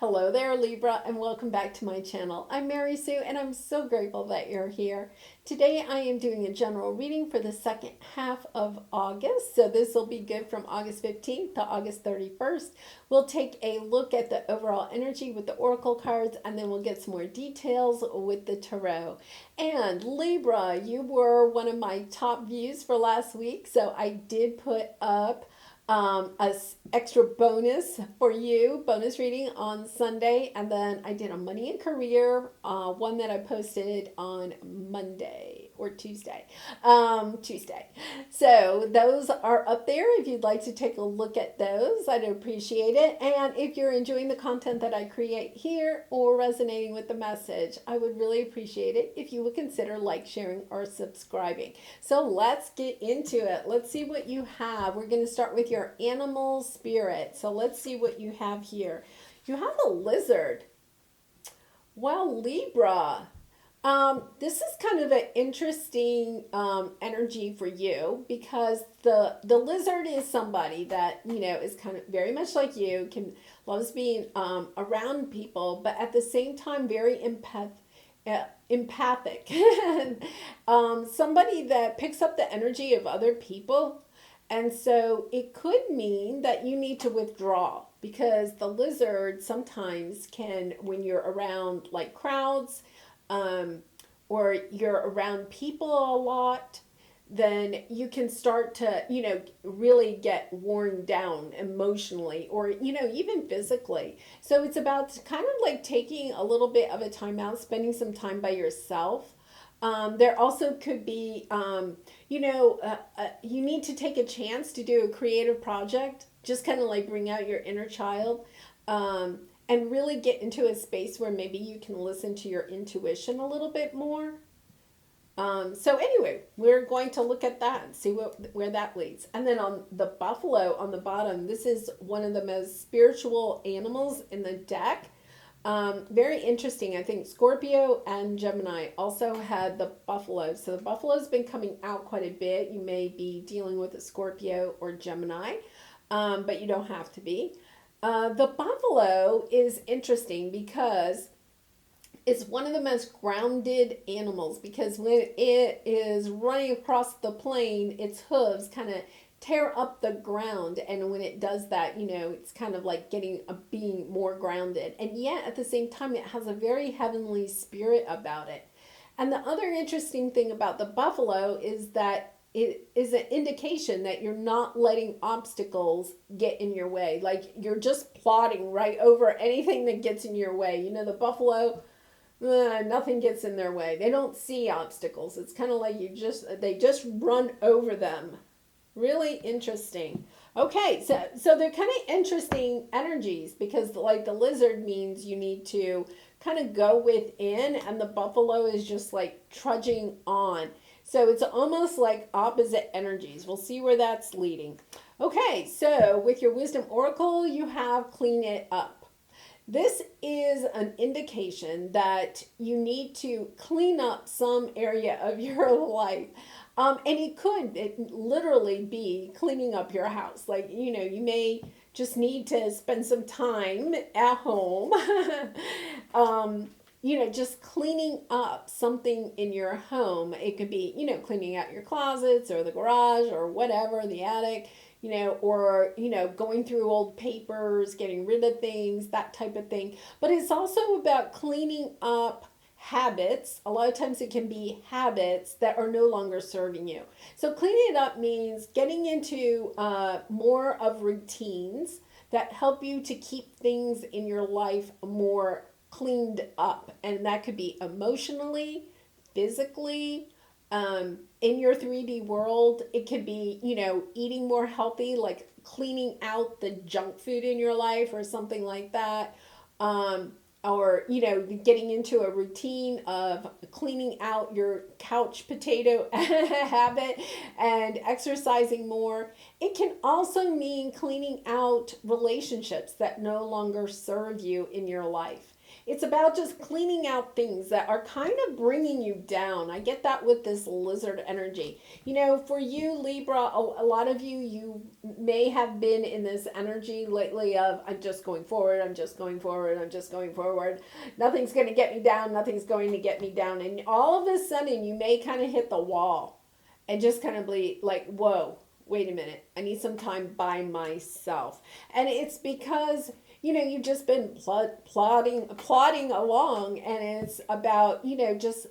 Hello there, Libra, and welcome back to my channel. I'm Mary Sue, and I'm so grateful that you're here. Today, I am doing a general reading for the second half of August. So this will be good from August 15th to August 31st. We'll take a look at the overall energy with the oracle cards, and then we'll get some more details with the tarot. And Libra, you were one of my top views for last week, so I did put up extra bonus for you, bonus reading on Sunday, and then I did a money and career one that I posted on Monday or Tuesday. Tuesday. So those are up there if you'd like to take a look at those. I'd appreciate it. And if you're enjoying the content that I create here or resonating with the message, I would really appreciate it if you would consider sharing, or subscribing. So let's get into it. Let's see what you have. We're going to start with your animal spirit. So let's see what you have here. You have a lizard. Well, Libra, this is kind of an interesting energy for you, because the lizard is somebody that is kind of very much like you, loves being around people, but at the same time very empathic. Somebody that picks up the energy of other people. And so it could mean that you need to withdraw, because the lizard sometimes can, when you're around crowds, or you're around people a lot, then you can start to, really get worn down emotionally, or, even physically. So it's about kind of taking a little bit of a time out, spending some time by yourself. There also could be, you need to take a chance to do a creative project, just kind of bring out your inner child, and really get into a space where maybe you can listen to your intuition a little bit more. So anyway, we're going to look at that and see where that leads. And then on the buffalo on the bottom, this is one of the most spiritual animals in the deck. Very interesting. I think Scorpio and Gemini also had the buffalo. So the buffalo's been coming out quite a bit. You may be dealing with a Scorpio or Gemini, but you don't have to be. The buffalo is interesting because it's one of the most grounded animals, because when it is running across the plain, its hooves kind of tear up the ground, and when it does that, it's kind of being more grounded, and yet at the same time it has a very heavenly spirit about it. And the other interesting thing about the buffalo is that it is an indication that you're not letting obstacles get in your way. You're just plodding right over anything that gets in your way. The buffalo, nothing gets in their way. They don't see obstacles. It's kind of they just run over them. Really interesting. Okay, so they're kind of interesting energies, because the lizard means you need to kind of go within, and the buffalo is just trudging on. So it's almost like opposite energies. We'll see where that's leading. Okay, so with your wisdom oracle, you have clean it up. This is an indication that you need to clean up some area of your life. And it literally be cleaning up your house. You may just need to spend some time at home, just cleaning up something in your home. It could be, cleaning out your closets or the garage or whatever, the attic, or, going through old papers, getting rid of things, that type of thing. But it's also about cleaning up habits. A lot of times it can be habits that are no longer serving you. So cleaning it up means getting into more of routines that help you to keep things in your life more cleaned up. And that could be emotionally, physically, in your 3D world. It could be, eating more healthy, cleaning out the junk food in your life or something like that. Or, getting into a routine of cleaning out your couch potato habit and exercising more. It can also mean cleaning out relationships that no longer serve you in your life. It's about just cleaning out things that are kind of bringing you down. I get that with this lizard energy. You know, for you, Libra, a lot of you, you may have been in this energy lately of, I'm just going forward, I'm just going forward, I'm just going forward. Nothing's going to get me down, nothing's going to get me down. And all of a sudden, you may kind of hit the wall and just kind of be like, whoa, wait a minute, I need some time by myself. And it's because, you know, you've just been plodding along, and it's about, you know, just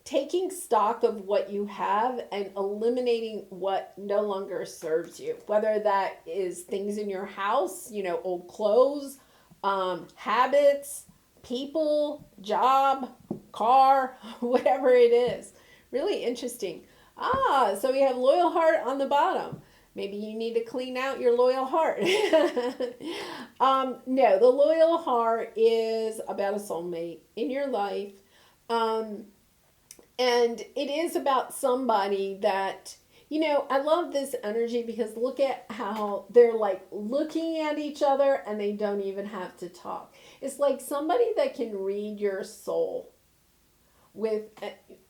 taking stock of what you have and eliminating what no longer serves you, whether that is things in your house, you know, old clothes, habits, people, job, car, whatever it is. Really interesting. So we have loyal heart on the bottom. Maybe you need to clean out your loyal heart. No, the loyal heart is about a soulmate in your life. Um, and it is about somebody that, you know, I love this energy because look at how they're like looking at each other and they don't even have to talk. It's like somebody that can read your soul with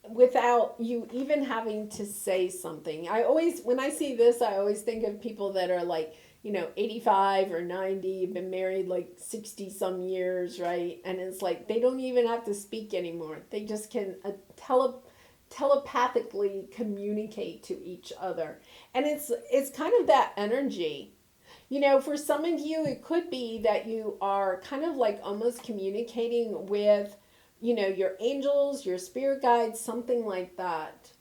without you even having to say something. I always, when I see this, I always think of people that are like, you know, 85 or 90, been married like 60 some years, right? And it's like they don't even have to speak anymore. They just can telepathically communicate to each other. And it's kind of that energy. You know, for some of you, it could be that you are kind of like almost communicating with, you know, your angels, your spirit guides, something like that.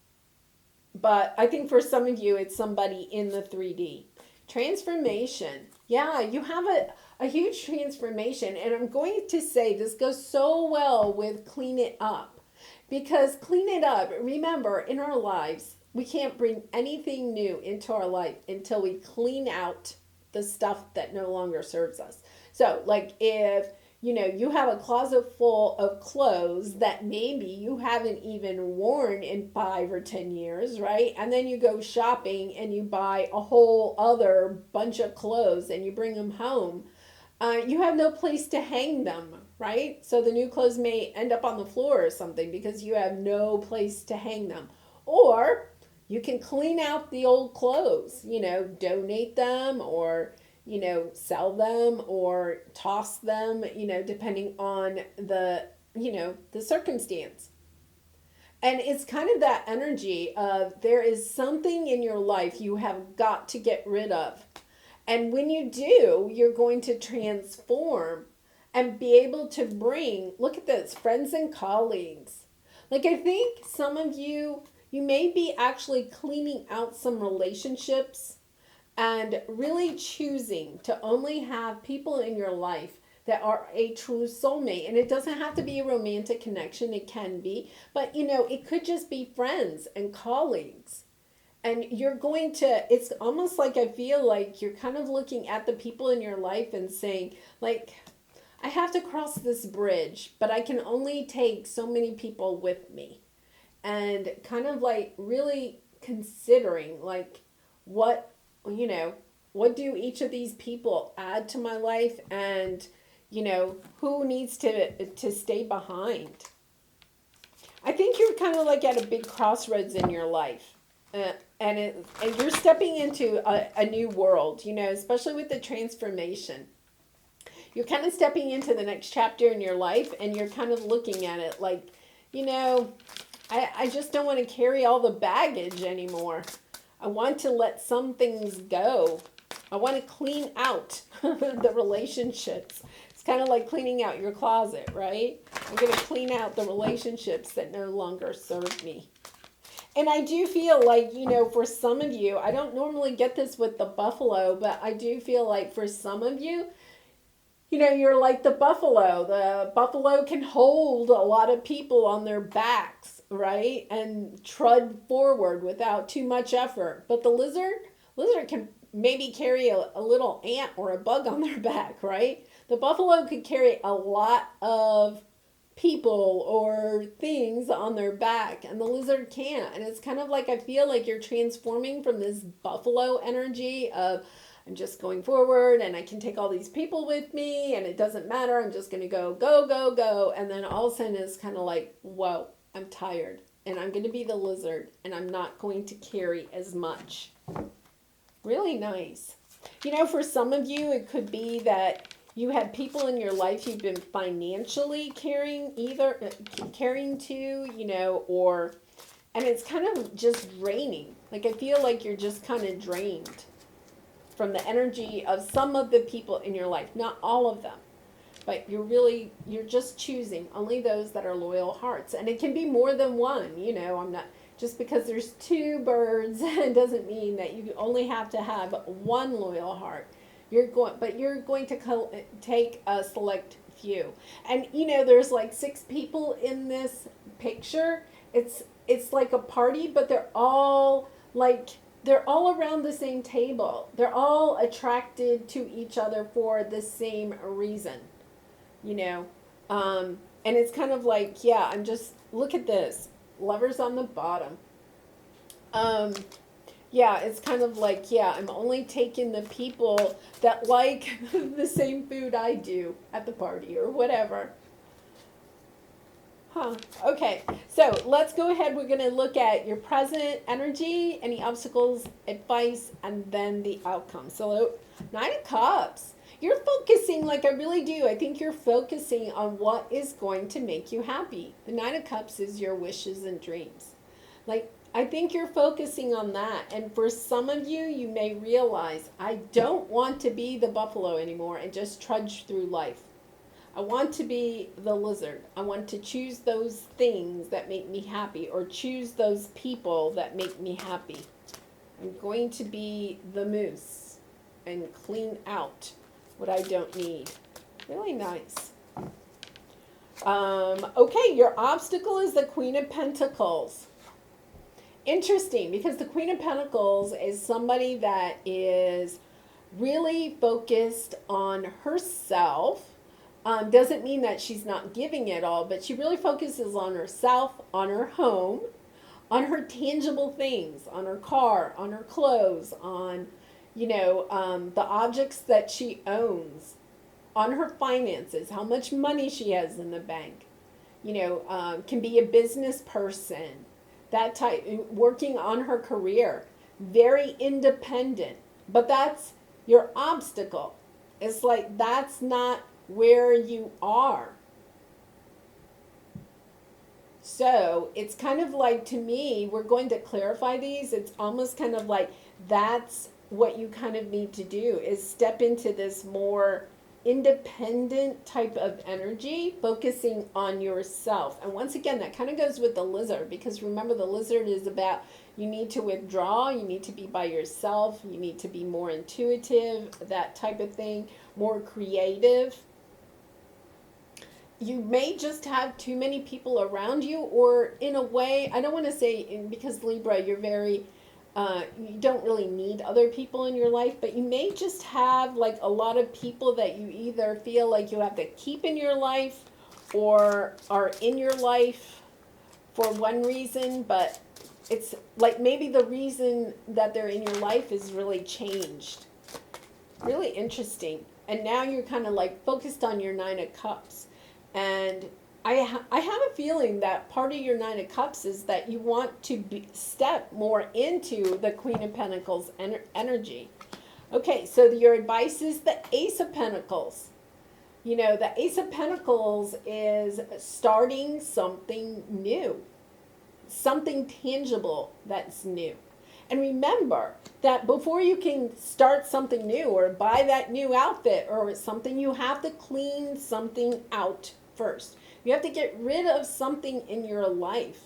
But I think for some of you, it's somebody in the 3D. Transformation. Yeah, you have a huge transformation. And I'm going to say this goes so well with clean it up. Because clean it up, remember, in our lives, we can't bring anything new into our life until we clean out the stuff that no longer serves us. So, like if, you know, you have a closet full of clothes that maybe you haven't even worn in 5 or 10 years, right? And then you go shopping and you buy a whole other bunch of clothes and you bring them home. You have no place to hang them, right? So the new clothes may end up on the floor or something because you have no place to hang them. Or you can clean out the old clothes, you know, donate them or, you know, sell them or toss them, you know, depending on the, you know, the circumstance. And it's kind of that energy of there is something in your life you have got to get rid of. And when you do, you're going to transform and be able to bring, look at this, friends and colleagues. Like I think some of you, you may be actually cleaning out some relationships and really choosing to only have people in your life that are a true soulmate. And it doesn't have to be a romantic connection, it can be, but you know, it could just be friends and colleagues. And you're going to, it's almost like I feel like you're kind of looking at the people in your life and saying, like, I have to cross this bridge, but I can only take so many people with me. And kind of like really considering, like, what, you know, what do each of these people add to my life, and, you know, who needs to stay behind? I think you're kind of like at a big crossroads in your life. And you're stepping into a new world, you know, especially with the transformation. You're kind of stepping into the next chapter in your life, and you're kind of looking at it like, you know, I just don't want to carry all the baggage anymore. I want to let some things go. I want to clean out the relationships. It's kind of like cleaning out your closet, right? I'm going to clean out the relationships that no longer serve me. And I do feel like, you know, for some of you, I don't normally get this with the buffalo, but I do feel like for some of you, you know, you're like the buffalo. The buffalo can hold a lot of people on their backs, right? And trud forward without too much effort. But the lizard can maybe carry a little ant or a bug on their back, right? The buffalo could carry a lot of people or things on their back, and the lizard can't. And it's kind of like I feel like you're transforming from this buffalo energy of I'm just going forward and I can take all these people with me and it doesn't matter. I'm just going to go, go, go, go. And then all of a sudden it's kind of like, whoa, I'm tired and I'm going to be the lizard and I'm not going to carry as much. Really nice. You know, for some of you, it could be that you had people in your life you've been financially carrying to, you know, or, and it's kind of just draining. Like I feel like you're just kind of drained from the energy of some of the people in your life, not all of them, but you're just choosing only those that are loyal hearts. And it can be more than one, you know, I'm not, just because there's two birds, it doesn't mean that you only have to have one loyal heart. You're going to take a select few. And you know, there's like 6 people in this picture. It's like a party, but they're all around the same table. They're all attracted to each other for the same reason, you know. And it's kind of like, yeah, look at this. Lovers on the bottom. Yeah, it's kind of like, yeah, I'm only taking the people that like the same food I do at the party or whatever. Huh. Okay, so let's go ahead. We're going to look at your present energy, any obstacles, advice, and then the outcome. So 9 of Cups. You're focusing, like I really do. I think you're focusing on what is going to make you happy. The 9 of Cups is your wishes and dreams. Like, I think you're focusing on that. And for some of you, you may realize, I don't want to be the buffalo anymore and just trudge through life. I want to be the lizard. I want to choose those things that make me happy or choose those people that make me happy. I'm going to be the moose and clean out what I don't need. Really nice. Okay, your obstacle is the Queen of Pentacles. Interesting, because the Queen of Pentacles is somebody that is really focused on herself. Doesn't mean that she's not giving it all, but she really focuses on herself, on her home, on her tangible things, on her car, on her clothes, on, you know, the objects that she owns, on her finances, how much money she has in the bank, you know, can be a business person, that type, working on her career, very independent, but that's your obstacle. It's like, that's not where you are. So it's kind of like, to me, we're going to clarify these. It's almost kind of like, that's what you kind of need to do, is step into this more independent type of energy, focusing on yourself. And once again, that kind of goes with the lizard, because remember, the lizard is about, you need to withdraw, you need to be by yourself, you need to be more intuitive, that type of thing, more creative. You may just have too many people around you, or in a way, I don't want to say, because Libra, you're very, you don't really need other people in your life, but you may just have like a lot of people that you either feel like you have to keep in your life or are in your life for one reason, but it's like maybe the reason that they're in your life is really changed. Really interesting. And now you're kind of like focused on your 9 of Cups. And I have a feeling that part of your 9 of Cups is that you want to step more into the Queen of Pentacles energy. Okay, so your advice is the Ace of Pentacles. You know, the Ace of Pentacles is starting something new, something tangible that's new. And remember that before you can start something new or buy that new outfit or something, you have to clean something out first. You have to get rid of something in your life.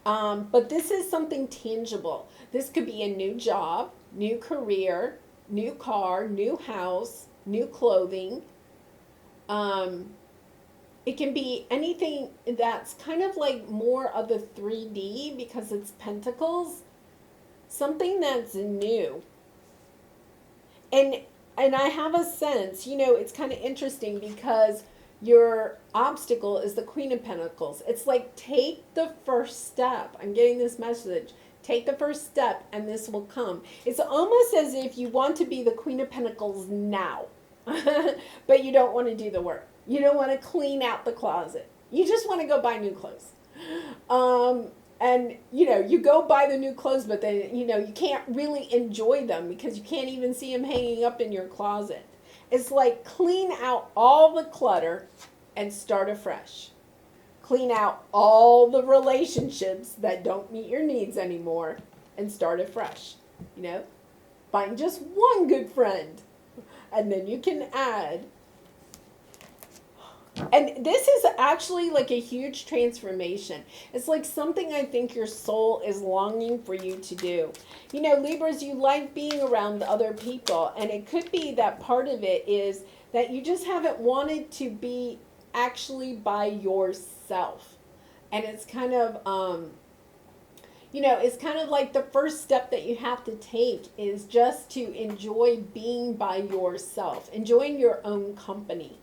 But this is something tangible. This could be a new job, new career, new car, new house, new clothing. It can be anything that's kind of like more of the 3D, because it's pentacles. Something that's new. And I have a sense, you know, it's kind of interesting because your obstacle is the Queen of Pentacles. It's like, take the first step. I'm getting this message. Take the first step and this will come. It's almost as if you want to be the Queen of Pentacles now, but you don't want to do the work. You don't want to clean out the closet. You just want to go buy new clothes. And, you go buy the new clothes, but then, you can't really enjoy them because you can't even see them hanging up in your closet. It's like clean out all the clutter and start afresh. Clean out all the relationships that don't meet your needs anymore and start afresh. Find just one good friend and then you can add. And this is actually like a huge transformation. It's like something I think your soul is longing for you to do. Libras, you like being around other people. And it could be that part of it is that you just haven't wanted to be actually by yourself. And it's kind of, it's kind of like the first step that you have to take is just to enjoy being by yourself, enjoying your own company.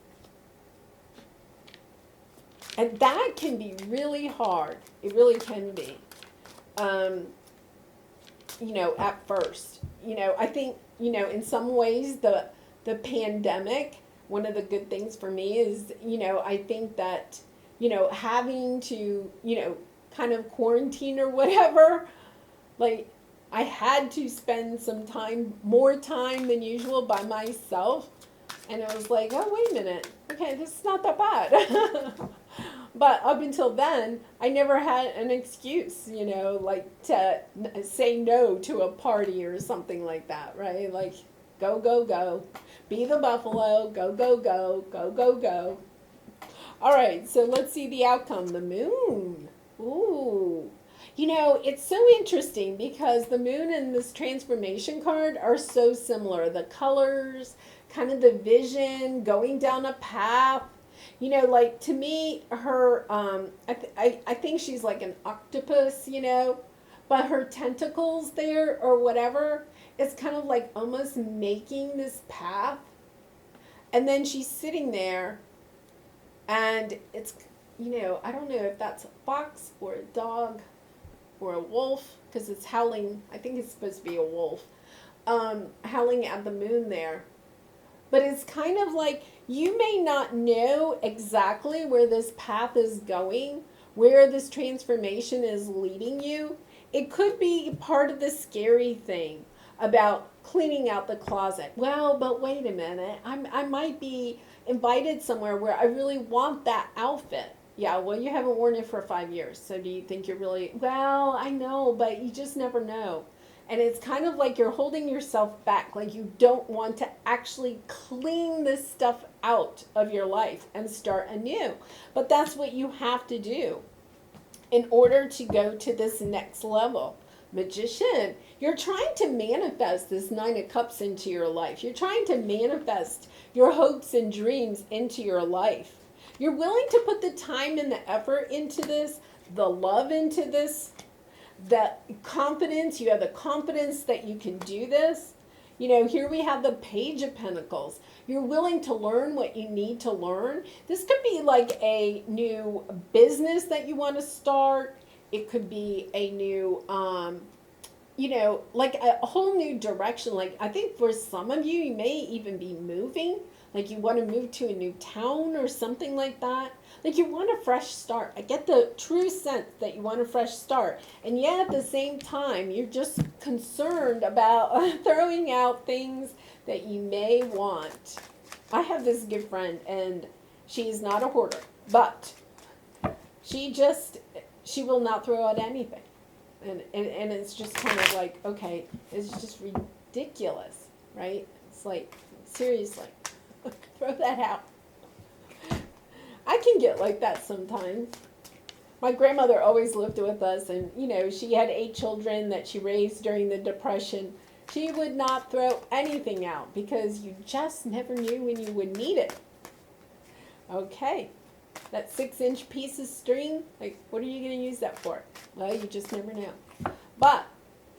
And that can be really hard. It really can be. At first. I think, in some ways the pandemic, one of the good things for me is, I think that, having to, kind of quarantine or whatever, like I had to spend more time than usual by myself. And it was like, oh, wait a minute. Okay, this is not that bad. But up until then, I never had an excuse, like to say no to a party or something like that, right? Like, go, go, go. Be the buffalo. Go, go, go. Go, go, go. All right, so let's see the outcome. The moon. Ooh. It's so interesting because the moon and this transformation card are so similar. The colors, kind of the vision, going down a path. Like to me, her, I think she's like an octopus, but her tentacles there or whatever, it's kind of like almost making this path. And then she's sitting there and it's, I don't know if that's a fox or a dog or a wolf because it's howling. I think it's supposed to be a wolf, howling at the moon there. But it's kind of like you may not know exactly where this path is going, where this transformation is leading you. It could be part of the scary thing about cleaning out the closet. Well, but wait a minute. I might be invited somewhere where I really want that outfit. Yeah, well, you haven't worn it for 5 years. So do you think you're really, well, I know, but you just never know. And it's kind of like you're holding yourself back, like you don't want to actually clean this stuff out of your life and start anew. But that's what you have to do in order to go to this next level. Magician, you're trying to manifest this 9 of Cups into your life. You're trying to manifest your hopes and dreams into your life. You're willing to put the time and the effort into this, the love into this, the confidence. You have the confidence that you can do this. Here we have the Page of Pentacles. You're willing to learn what you need to learn. This could be like a new business that you want to start. It could be a new, like a whole new direction. Like I think for some of you, you may even be moving. Like you want to move to a new town or something like that. Like you want a fresh start. I get the true sense that you want a fresh start. And yet at the same time, you're just concerned about throwing out things that you may want. I have this good friend and she's not a hoarder, but she will not throw out anything. And it's just kind of like, okay, it's just ridiculous, right? It's like, seriously. Throw that out. I can get like that sometimes. My grandmother always lived with us and, she had 8 children that she raised during the Depression. She would not throw anything out because you just never knew when you would need it. Okay. That 6-inch piece of string, like, what are you going to use that for? Well, you just never know. But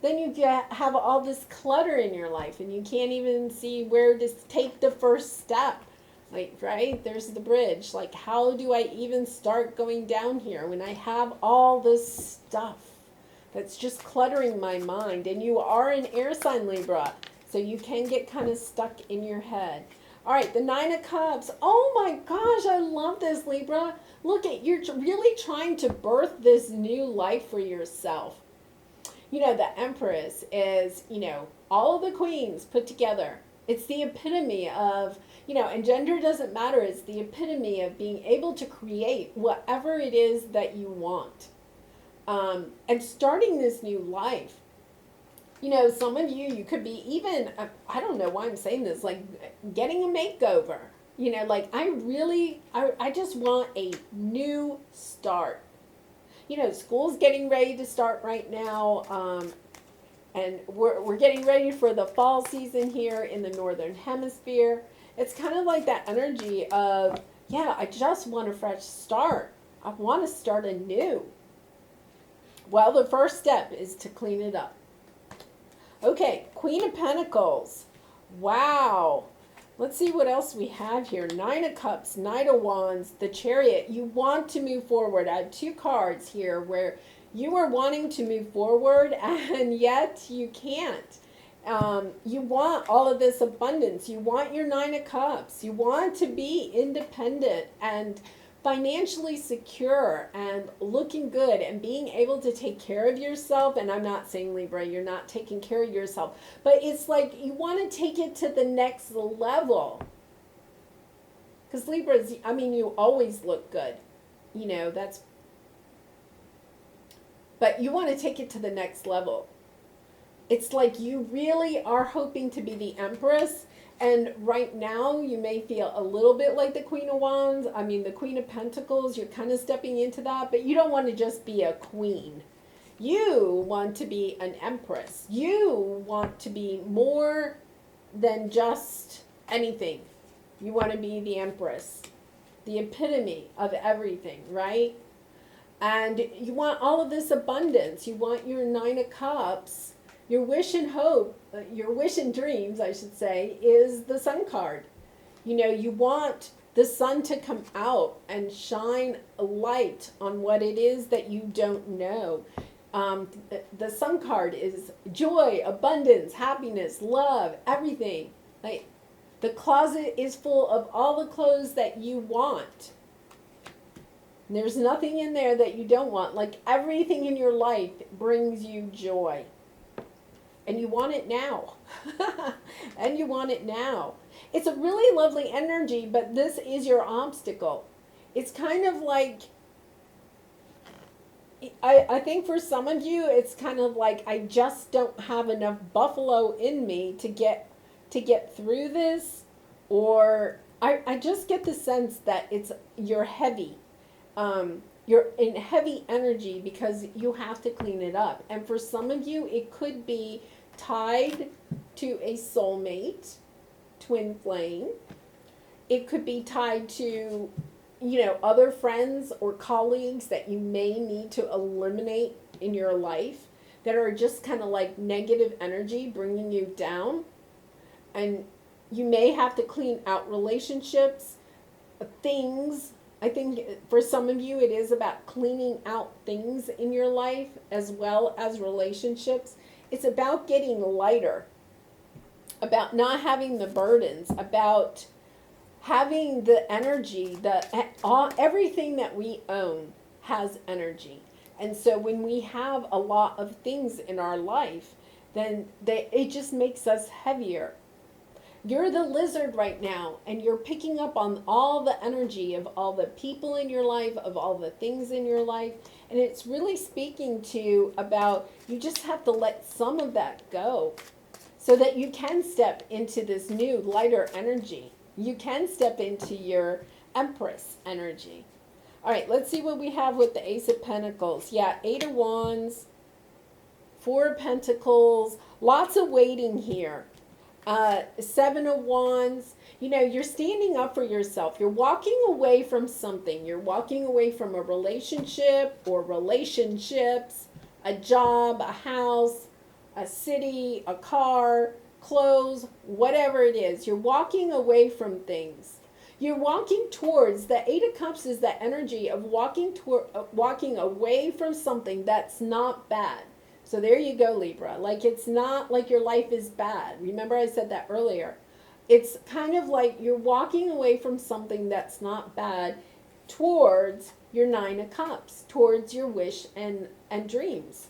then you have all this clutter in your life and you can't even see where to take the first step. Like, right? There's the bridge. Like, how do I even start going down here when I have all this stuff that's just cluttering my mind. And you are an air sign, Libra, so you can get kind of stuck in your head. All right, the Nine of Cups. Oh my gosh, I love this, Libra. Look at, you're really trying to birth this new life for yourself. You know, the Empress is, you know, all of the queens put together. It's the epitome of, you know, and gender doesn't matter. It's the epitome of being able to create whatever it is that you want. And starting this new life. You know, some of you could be even, I don't know why I'm saying this, like getting a makeover. You know, like I just want a new start. You know, school's getting ready to start right now. And we're getting ready for the fall season here in the Northern Hemisphere. It's kind of like that energy of, yeah, I just want a fresh start. I want to start anew. Well, the first step is to clean it up. Okay, Queen of Pentacles. Wow. Let's see what else we have here. Nine of Cups, Knight of Wands, the Chariot. You want to move forward. I have two cards here where you are wanting to move forward and yet you can't. You want all of this abundance. You want your Nine of Cups. You want to be independent and financially secure and looking good and being able to take care of yourself. And I'm not saying, Libra, you're not taking care of yourself, but it's like you want to take it to the next level. Because Libras, I mean, you always look good. You know, that's, but you want to take it to the next level. It's like you really are hoping to be the Empress. And right now, you may feel a little bit like the Queen of Wands. I mean, the Queen of Pentacles, you're kind of stepping into that. But you don't want to just be a queen. You want to be an Empress. You want to be more than just anything. You want to be the Empress. The epitome of everything, right? And you want all of this abundance. You want your Nine of Cups. Your wish and hope, your wish and dreams, I should say, is the Sun card. You know, you want the sun to come out and shine a light on what it is that you don't know. The Sun card is joy, abundance, happiness, love, everything. Like the closet is full of all the clothes that you want. There's nothing in there that you don't want. Like everything in your life brings you joy. And you want it now. And you want it now. It's a really lovely energy, but this is your obstacle. It's kind of like, I think for some of you, it's kind of like, I just don't have enough buffalo in me to get through this. Or I just get the sense that you're heavy. You're in heavy energy because you have to clean it up. And for some of you, it could be tied to a soulmate, twin flame. It could be tied to, you know, other friends or colleagues that you may need to eliminate in your life that are just kind of like negative energy bringing you down. And you may have to clean out relationships, things. I think for some of you, it is about cleaning out things in your life as well as relationships. It's about getting lighter, about not having the burdens, about having the energy, everything that we own has energy. And so when we have a lot of things in our life, then it just makes us heavier. You're the lizard right now, and you're picking up on all the energy of all the people in your life, of all the things in your life. And it's really speaking to about you just have to let some of that go so that you can step into this new lighter energy. You can step into your Empress energy. All right, let's see what we have with the Ace of Pentacles. Yeah, Eight of Wands, Four of Pentacles, lots of waiting here. Seven of Wands, you know, you're standing up for yourself. You're walking away from something. You're walking away from a relationship or relationships, a job, a house, a city, a car, clothes, whatever it is. You're walking away from things. You're walking towards, the Eight of Cups is the energy of walking away from something that's not bad. So there you go, Libra. Like, it's not like your life is bad. Remember I said that earlier. It's kind of like you're walking away from something that's not bad towards your Nine of Cups, towards your wish and dreams.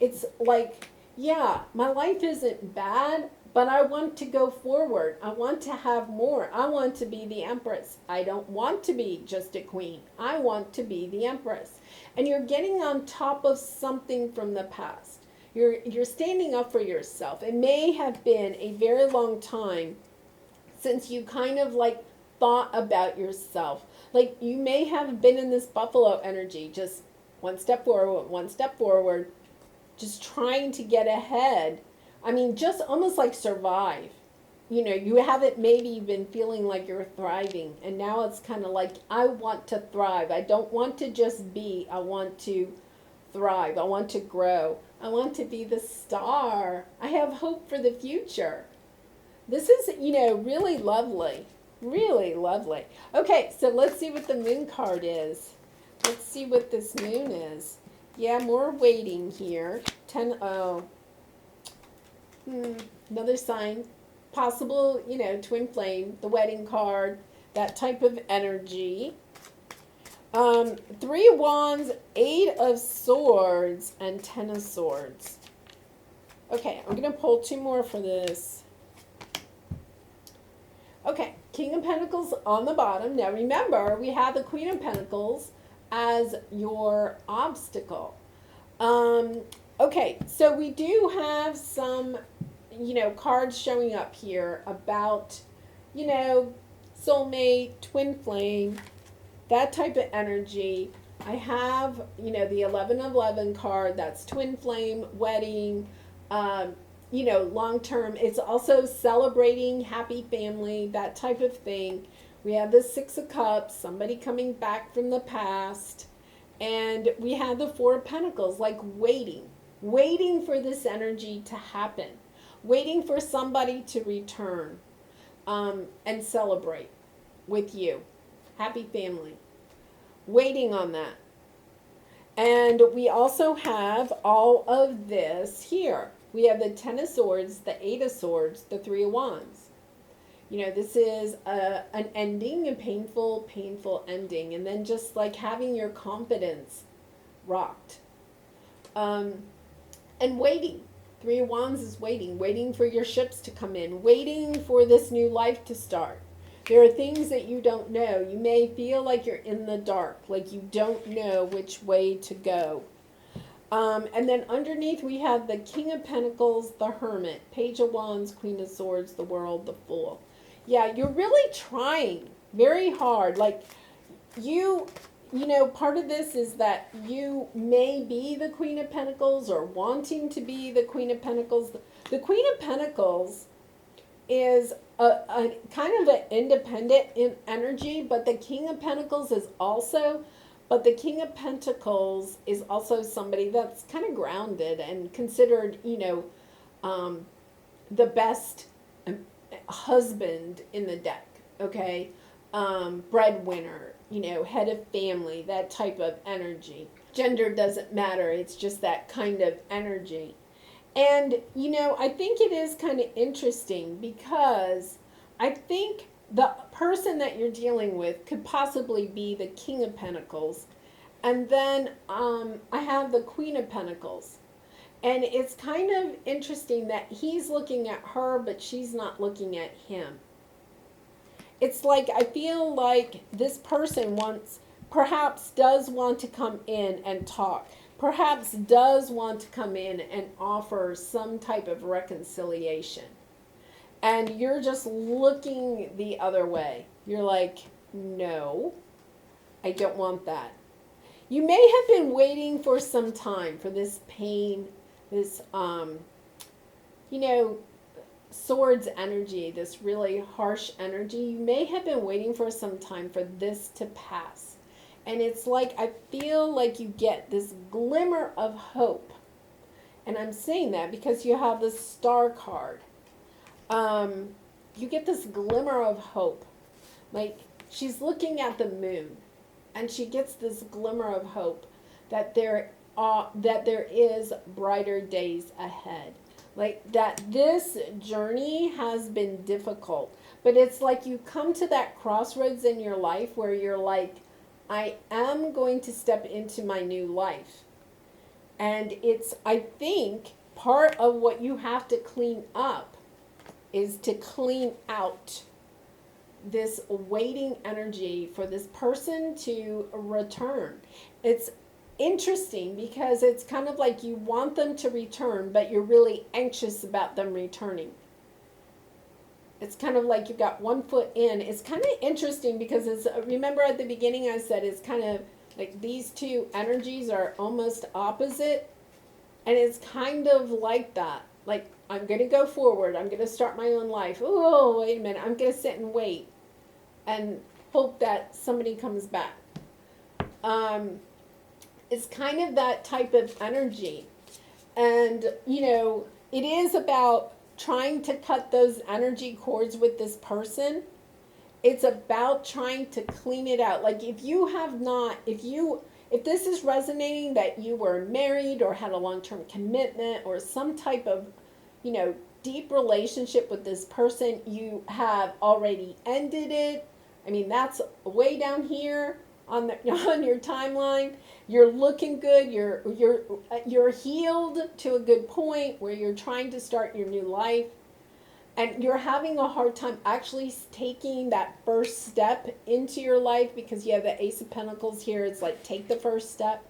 It's like, yeah, my life isn't bad, but I want to go forward. I want to have more. I want to be the Empress. I don't want to be just a queen. I want to be the Empress. And you're getting on top of something from the past. You're standing up for yourself. It may have been a very long time since you kind of like thought about yourself. Like, you may have been in this buffalo energy, just one step forward, just trying to get ahead. I mean, just almost like survive. You know, you haven't maybe been feeling like you're thriving. And now it's kind of like, I want to thrive. I don't want to just be. I want to thrive. I want to grow. I want to be the star. I have hope for the future. This is, you know, really lovely. Really lovely. Okay, so let's see what the moon card is. Let's see what this moon is. Yeah, more waiting here. Another sign. Possible, you know, twin flame, the wedding card, that type of energy. Three of Wands, Eight of Swords, and Ten of Swords. Okay, I'm going to pull two more for this. Okay, King of Pentacles on the bottom. Now remember, we have the Queen of Pentacles as your obstacle. Okay, so we do have some, you know, cards showing up here about, you know, soulmate, twin flame, that type of energy. I have, you know, the 11 of 11 card, that's twin flame, wedding, you know, long term. It's also celebrating happy family, that type of thing. We have the Six of Cups, somebody coming back from the past. And we have the Four of Pentacles, like waiting for this energy to happen, waiting for somebody to return and celebrate with you. Happy family. Waiting on that. And we also have all of this here. We have the Ten of Swords, the Eight of Swords, the Three of Wands. You know, this is an ending, a painful ending. And then just like having your confidence rocked. And waiting. Three of Wands is waiting for your ships to come in, waiting for this new life to start. There are things that you don't know. You may feel like you're in the dark, like you don't know which way to go. And then underneath we have the King of Pentacles, the Hermit, Page of Wands, Queen of Swords, the World, the Fool. Yeah, you're really trying very hard. Like, you know, part of this is that you may be the Queen of Pentacles or wanting to be the Queen of Pentacles. The Queen of Pentacles is a kind of an independent energy, but the King of Pentacles is also... But the King of Pentacles is also somebody that's kind of grounded and considered, you know, the best husband in the deck, okay? Breadwinner, you know, head of family, that type of energy. Gender doesn't matter. It's just that kind of energy. And, you know, I think it is kind of interesting because I think the person that you're dealing with could possibly be the King of Pentacles. And then I have the Queen of Pentacles. And it's kind of interesting that he's looking at her, but she's not looking at him. It's like, I feel like this person perhaps does want to come in and talk. Perhaps does want to come in and offer some type of reconciliation. And you're just looking the other way. You're like, no, I don't want that. You may have been waiting for some time for this pain, this, you know, swords energy, this really harsh energy. You may have been waiting for some time for this to pass. And it's like, I feel like you get this glimmer of hope. And I'm saying that because you have the Star card. You get this glimmer of hope. Like, she's looking at the moon and she gets this glimmer of hope that there that there is brighter days ahead. Like that this journey has been difficult, but it's like you come to that crossroads in your life where you're like, I am going to step into my new life. And it's, I think, part of what you have to clean up is to clean out this waiting energy for this person to return. It's interesting because it's kind of like you want them to return, but you're really anxious about them returning. It's kind of like you've got one foot in. It's kind of interesting because it's, remember at the beginning I said it's kind of like these two energies are almost opposite. And it's kind of like that. Like, I'm going to go forward. I'm going to start my own life. Oh, wait a minute. I'm going to sit and wait and hope that somebody comes back. It's kind of that type of energy. And, you know, it is about trying to cut those energy cords with this person. It's about trying to clean it out. Like if you have not, if this is resonating that you were married or had a long-term commitment or some type of, you know, deep relationship with this person, you have already ended it. I mean, that's way down here on your timeline. You're looking good. You're healed to a good point where you're trying to start your new life. And you're having a hard time actually taking that first step into your life because you have the Ace of Pentacles here. It's like, take the first step.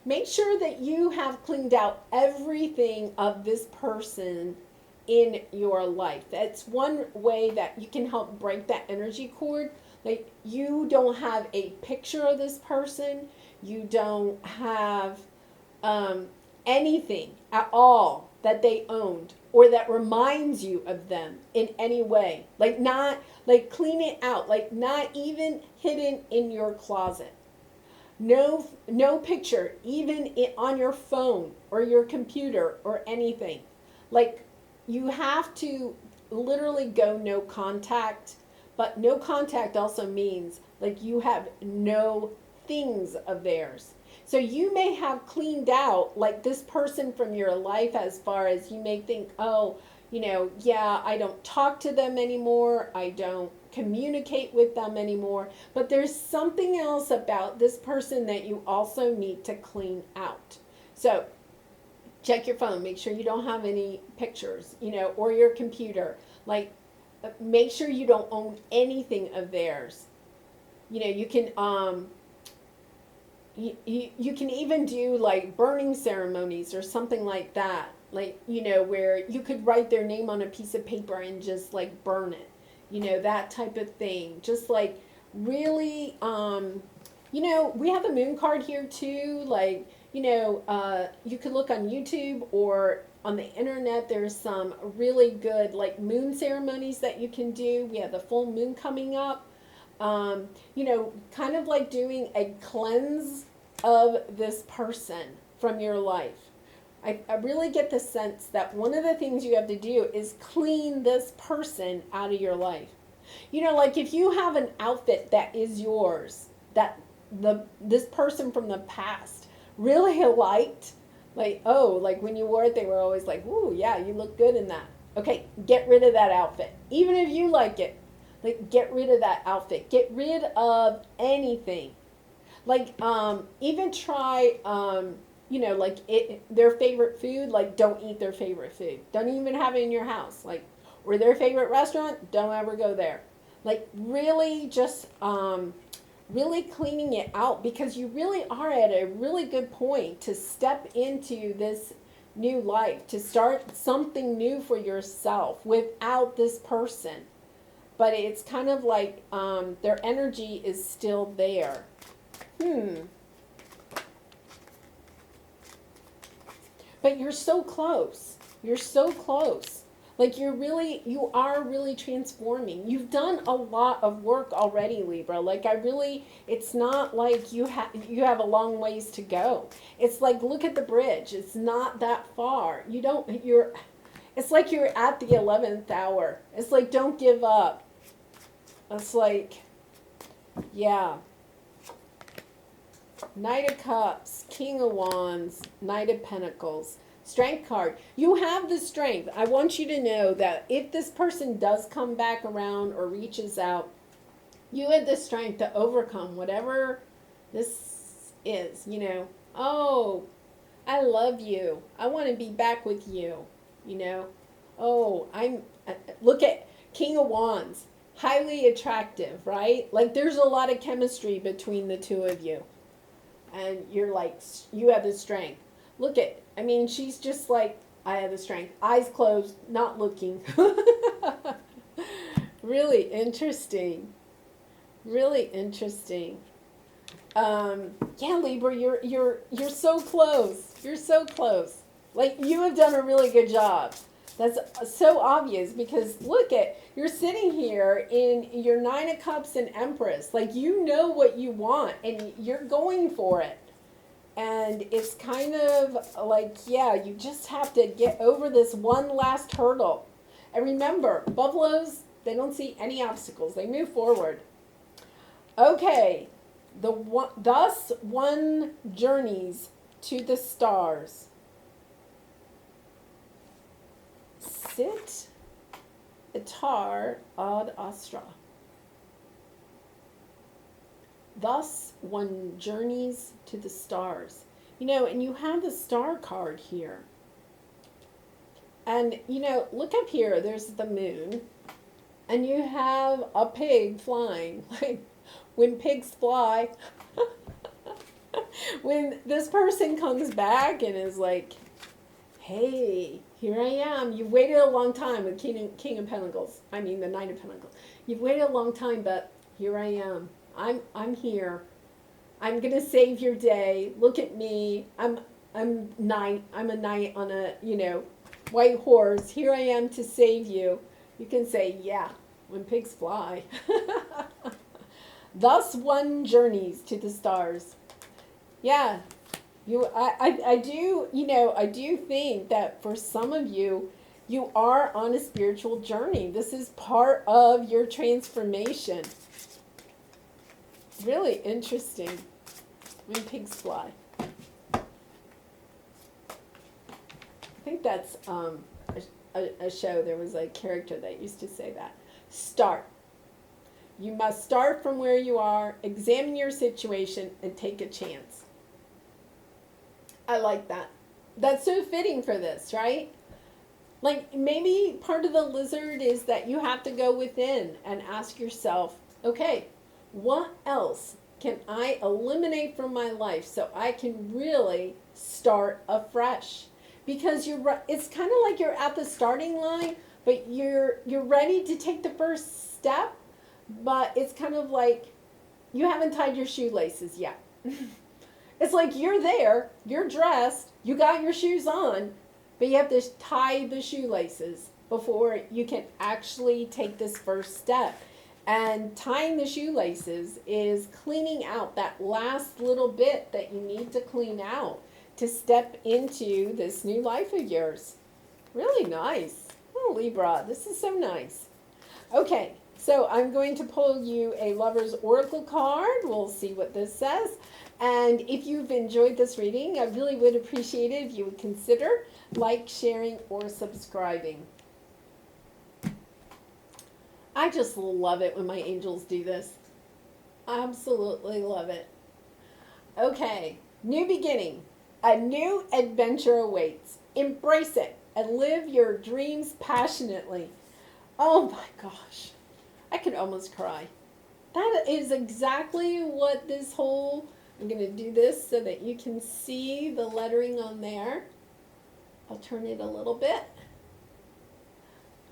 Make sure that you have cleaned out everything of this person in your life. That's one way that you can help break that energy cord. Like, you don't have a picture of this person. You don't have anything at all that they owned or that reminds you of them in any way. Like, not, like, clean it out. Like, not even hidden in your closet. No picture, even on your phone or your computer or anything. Like, you have to literally go no contact. But no contact also means, like, you have no things of theirs. So you may have cleaned out, like, this person from your life as far as you may think, oh, you know, yeah, I don't talk to them anymore. I don't communicate with them anymore. But there's something else about this person that you also need to clean out. So check your phone. Make sure you don't have any pictures, you know, or your computer. Like, make sure you don't own anything of theirs. You know, you can you can even do like burning ceremonies or something like that. Like, you know, where you could write their name on a piece of paper and just like burn it. You know, that type of thing. Just like really, you know, we have the moon card here too. Like, you know, you could look on YouTube or on the internet. There's some really good like moon ceremonies that you can do. We have the full moon coming up. You know, kind of like doing a cleanse of this person from your life. I really get the sense that one of the things you have to do is clean this person out of your life. You know, like if you have an outfit that is yours, that this person from the past really liked, like, oh, like when you wore it, they were always like, ooh, yeah, you look good in that. Okay, get rid of that outfit. Even if you like it, like, get rid of that outfit. Get rid of anything. Like, even try, you know, like their favorite food, like, don't eat their favorite food. Don't even have it in your house. Like, or their favorite restaurant, don't ever go there. Like, really just, really cleaning it out, because you really are at a really good point to step into this new life, to start something new for yourself without this person. But it's kind of like their energy is still there. But you're so close. You're so close. Like, you are really transforming. You've done a lot of work already, Libra. Like, it's not like you have a long ways to go. It's like, look at the bridge. It's not that far. It's like you're at the 11th hour. It's like, don't give up. It's like, yeah. Knight of Cups, King of Wands, Knight of Pentacles. Strength card. You have the strength. I want you to know that if this person does come back around or reaches out, you have the strength to overcome whatever this is, you know. Oh, I love you. I want to be back with you, you know. Oh, look at King of Wands. Highly attractive, right? Like there's a lot of chemistry between the two of you. And you're like, you have the strength. Look at, I mean, she's just like, I have the strength. Eyes closed, not looking. Really interesting. Really interesting. Yeah, Libra, you're so close. You're so close. Like you have done a really good job. That's so obvious because look at, you're sitting here in your Nine of Cups and Empress. Like you know what you want and you're going for it. And it's kind of like, yeah, you just have to get over this one last hurdle. And remember, buffaloes, they don't see any obstacles. They move forward. Okay, thus one journeys to the stars. Sit itar ad astra. Thus one journeys to the stars. You know, and you have the star card here. And, you know, look up here. There's the moon. And you have a pig flying. Like, when pigs fly. When this person comes back and is like, hey, here I am. You've waited a long time with King of Pentacles. I mean, the Knight of Pentacles. You've waited a long time, but here I am. I'm here. I'm gonna save your day. Look at me. I'm a knight on a, you know, white horse. Here I am to save you. You can say, yeah, when pigs fly. Thus one journeys to the stars. Yeah. I do, you know, I do think that for some of you, you are on a spiritual journey. This is part of your transformation. Really interesting. When pigs fly. I think that's a show. There was a character that used to say that. Start. You must start from where you are, examine your situation, and take a chance. I like that. That's so fitting for this, right? Like maybe part of the lizard is that you have to go within and ask yourself, okay, what else can I eliminate from my life so I can really start afresh? Because it's kind of like you're at the starting line, but you're ready to take the first step, but it's kind of like you haven't tied your shoelaces yet. It's like you're there, you're dressed, you got your shoes on, but you have to tie the shoelaces before you can actually take this first step. And tying the shoelaces is cleaning out that last little bit that you need to clean out to step into this new life of yours. Really nice. Oh, Libra, this is so nice. Okay, so I'm going to pull you a Lover's Oracle card. We'll see what this says. And if you've enjoyed this reading, I really would appreciate it if you would consider like, sharing, or subscribing. I just love it when my angels do this. Absolutely love it. Okay, new beginning. A new adventure awaits. Embrace it and live your dreams passionately. Oh my gosh. I could almost cry. That is exactly what this whole... I'm going to do this so that you can see the lettering on there. I'll turn it a little bit.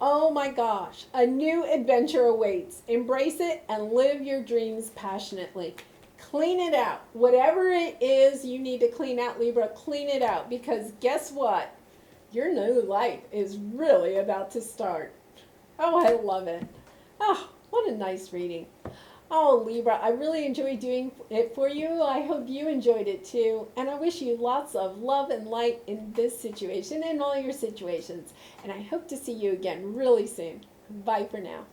Oh my gosh, a new adventure awaits. Embrace it and live your dreams passionately. Clean it out. Whatever it is you need to clean out, Libra, clean it out. Because guess what? Your new life is really about to start. Oh, I love it. Oh, what a nice reading. Oh, Libra, I really enjoyed doing it for you. I hope you enjoyed it too. And I wish you lots of love and light in this situation and all your situations. And I hope to see you again really soon. Bye for now.